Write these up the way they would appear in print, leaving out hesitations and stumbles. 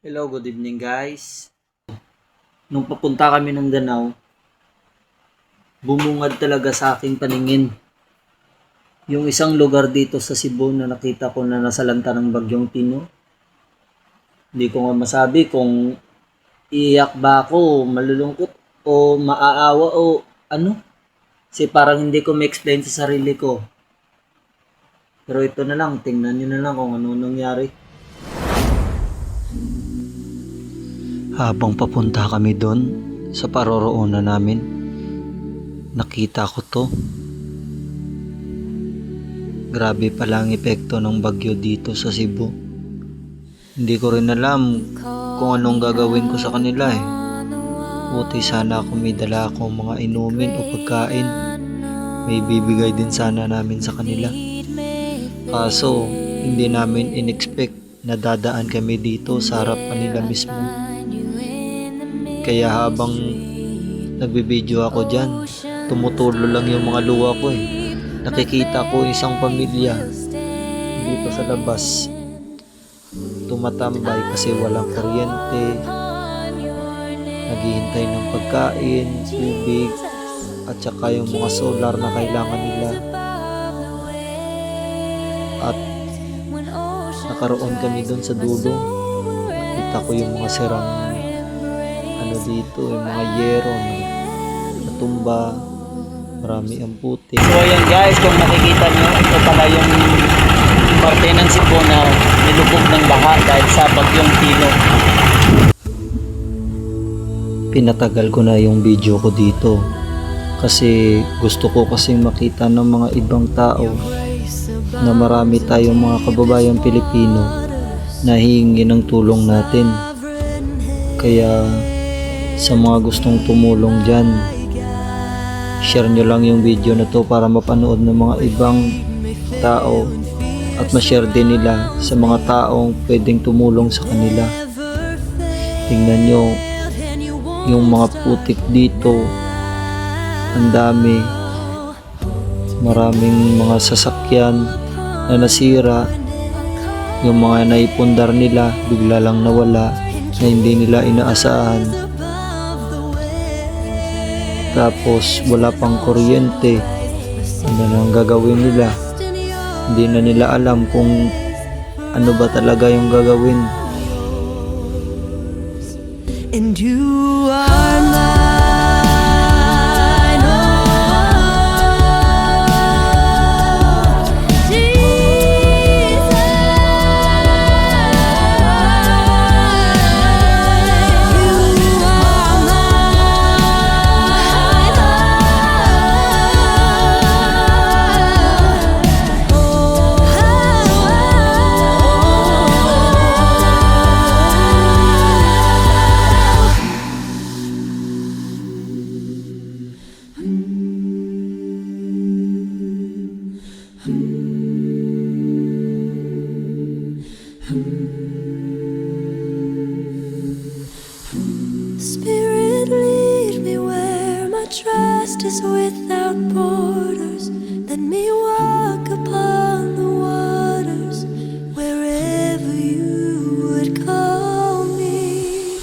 Hello, good evening guys. Nung papunta kami ng Danau, bumungad talaga sa aking paningin yung isang lugar dito sa Cebu na nakita ko na nasalanta ng bagyong Tino. Hindi ko nga masabi kung iiyak ba ako, malulungkot o maaawa o ano. Kasi parang hindi ko ma-explain sa sarili ko. Pero ito na lang, tingnan nyo na lang kung ano nangyari. Habang papunta kami doon sa paroroonan namin, nakita ko to. Grabe pala ang epekto ng bagyo dito sa Cebu. Hindi ko rin alam kung anong gagawin ko sa kanila eh. Buti sana kung may dala akong mga inumin o pagkain. May bibigay din sana namin sa kanila. Kaso hindi namin in-expect na dadaan kami dito sa harapan nila mismo. Kaya habang nagbibideo ako dyan, tumutulo lang yung mga luha ko eh. Nakikita ko isang pamilya dito sa labas. Tumatambay kasi walang kuryente. Naghihintay ng pagkain, tubig, at saka yung mga solar na kailangan nila. At nakaroon kami doon sa dulo. Nakita ko yung mga sirang dito, yung mga yero na natumba, marami ang puti. So ayan guys, kung nakikita nyo, ito pala yung parte ng Cebu na nilubog ng baha dahil sa bagyong Tino. Pinatagal ko na yung video ko dito kasi gusto ko kasing makita ng mga ibang tao na marami tayong mga kababayang Pilipino na hihingi ng tulong natin. Kaya sa mga gustong tumulong dyan, share nyo lang yung video na to para mapanood ng mga ibang tao at ma-share din nila sa mga taong pwedeng tumulong sa kanila. Tingnan nyo yung mga putik dito, ang dami, maraming mga sasakyan na nasira, yung mga naipundar nila bigla lang nawala na hindi nila inaasahan. Tapos wala pang kuryente. Ano na ang gagawin nila? Hindi na nila alam kung ano ba talaga yung gagawin. And you are mine. Spirit, lead me where my trust is without borders. Let me walk upon the waters wherever you would call me.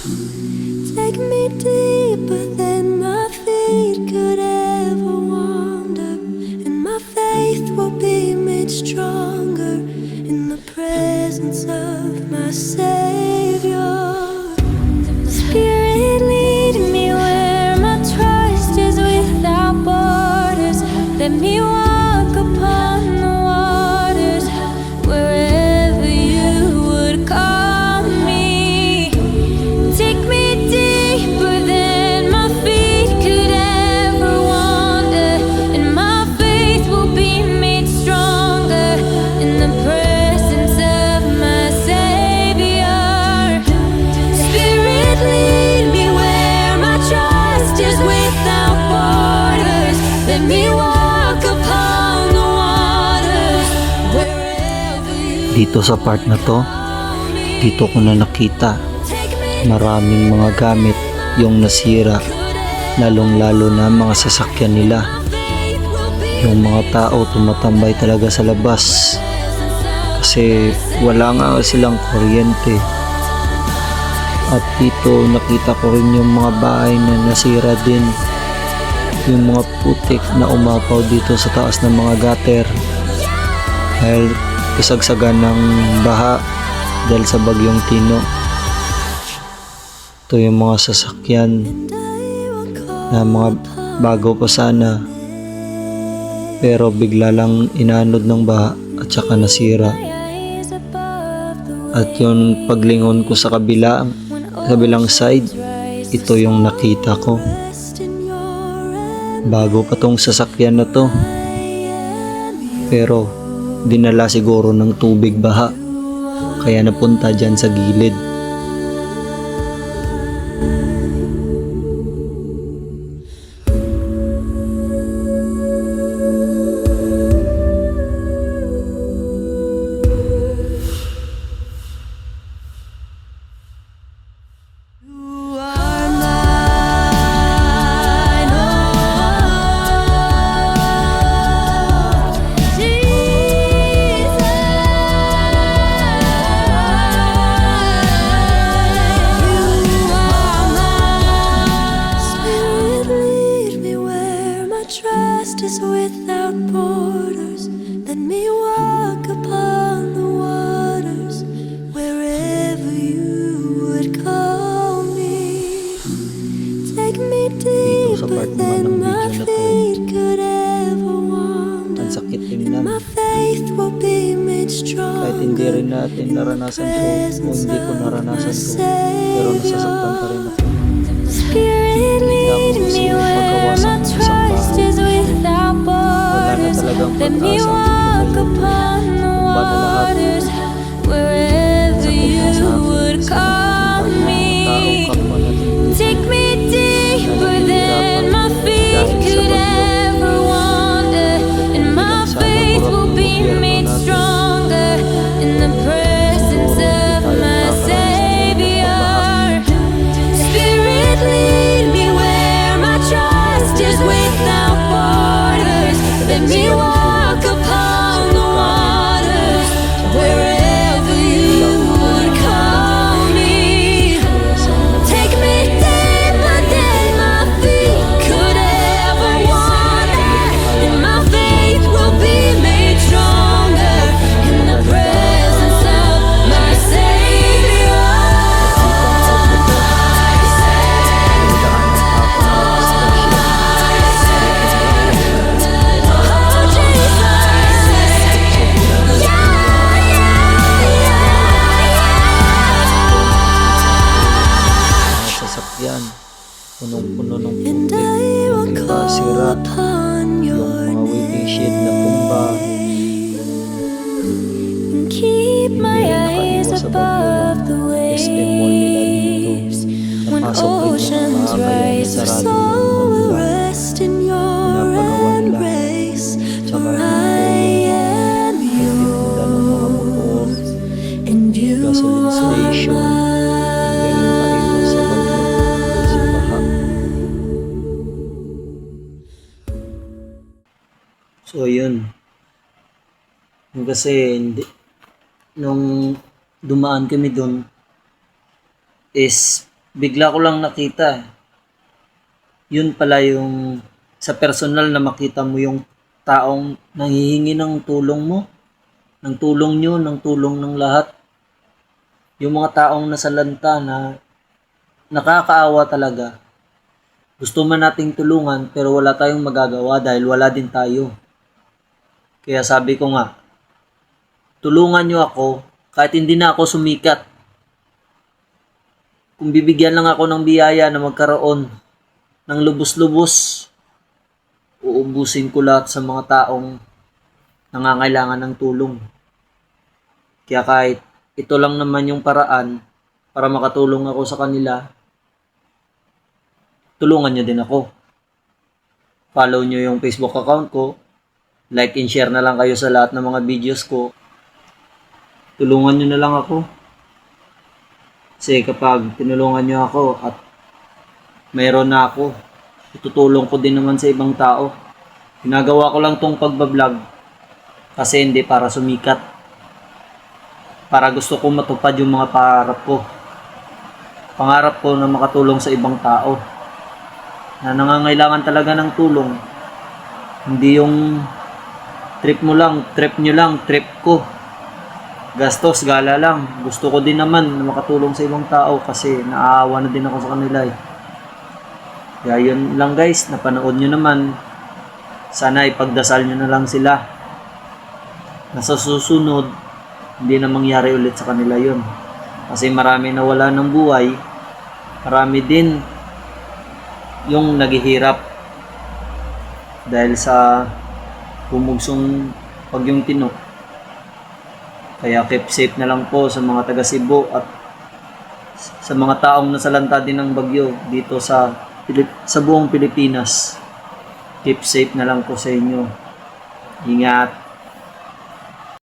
Take me deeper than my feet could ever wander, and my faith will be made stronger in the presence of my Savior. Spirit, lead me where my trust is without borders. Let me walk upon the waters wherever you would call me. Take me deeper than my feet could ever wander, and my faith will be made stronger in the presence of my Savior. Spirit, lead me where my trust is without borders. Let me walk upon the waters wherever you. Dito sa part na to, dito ko na nakita maraming mga gamit yung nasira, lalong lalo na mga sasakyan nila. Yung mga tao tumatambay talaga sa labas kasi wala nga silang kuryente. At dito nakita ko rin yung mga bahay na nasira din. Yung mga putik na umapaw dito sa taas ng mga gutter. Dahil kasagsagan ng baha dahil sa bagyong Tino. Ito yung mga sasakyan na mga bago pa sana. Pero bigla lang inanod ng baha at saka nasira. At yung paglingon ko sa kabilang side, ito yung nakita ko. Bago pa tong sasakyan na to. Pero dinala siguro ng tubig baha. Kaya napunta dyan sa gilid. Trust is without borders. Let me walk upon the waters wherever you would call me. Take me Dito sa deeper part naman ng than my video na to, feet could ever wander. ang sakit And tingnan. my faith will be made Kahit hindi stronger. rin natin naranasan to, o hindi ko naranasan to, pero nasasaktan pa rin ako. Spirit, lead me where my trust is without borders. Let me walk upon the waters wherever you would call me. Take me deeper than my feet could ever wander, and my faith will be made stronger in the presence of my Savior. Spirit, lead me where my trust is without borders. Let me walk upon the waters wherever you would call me. Take me deeper than my feet could ever wander, and my faith will be made stronger in the presence of my Savior. Oh, Jesus. Mga sasakyan, punong-puno ng And putik, I will yung call sira, upon yung your mga waiting shed na tumba. and keep my Hindi eyes nakaiwas sa above the SM Mall nila dito. waves. When Napasok rin yung oceans mga kaya rise, my sarado soul yung will mga rest in your pinapagawa nila. embrace. Tsaka For yung I am tinda ng mga motor, yours, and you gasoline are station. Hindi rin makaiwas sa bagyo at sa baha. So yun. Yung kasi nung dumaan kami dun is bigla ko lang nakita. Yun pala yung sa personal na makita mo yung taong nanghihingi ng tulong mo, ng tulong nyo, ng tulong ng lahat. Yung mga taong nasalanta na nakakaawa talaga. Gusto man nating tulungan pero wala tayong magagawa dahil wala din tayo. Kaya sabi ko nga, tulungan nyo ako kahit hindi na ako sumikat. Kung bibigyan lang ako ng biyaya na magkaroon ng lubos-lubos, uubusin ko lahat sa mga taong nangangailangan ng tulong. Kaya kahit ito lang naman yung paraan para makatulong ako sa kanila, tulungan nyo din ako. Follow nyo yung Facebook account ko, like and share na lang kayo sa lahat ng mga videos ko. Tulungan nyo na lang ako. Kasi kapag tinulungan nyo ako at mayroon na ako, itutulong ko din naman sa ibang tao. Ginagawa ko lang tong pagbablog kasi hindi para sumikat. Para gusto ko matupad yung mga pangarap ko. pangarap ko na makatulong sa ibang tao na nangangailangan talaga ng tulong. Hindi yung trip mo lang, trip nyo lang, trip ko. Gastos, gala lang. Gusto ko din naman na makatulong sa ibang tao kasi naaawa na din ako sa kanila eh. Kaya yun lang guys, napanood nyo naman. Sana ipagdasal nyo na lang sila. Na sa susunod, hindi na mangyari ulit sa kanila yun. Kasi marami na wala ng buhay. Marami din yung naghihirap dahil sa bumugsong Bagyong Tino. Kaya keep safe na lang po sa mga taga Cebu at sa mga taong nasalanta din ng bagyo dito sa buong Pilipinas. Keep safe na lang po sa inyo. Ingat.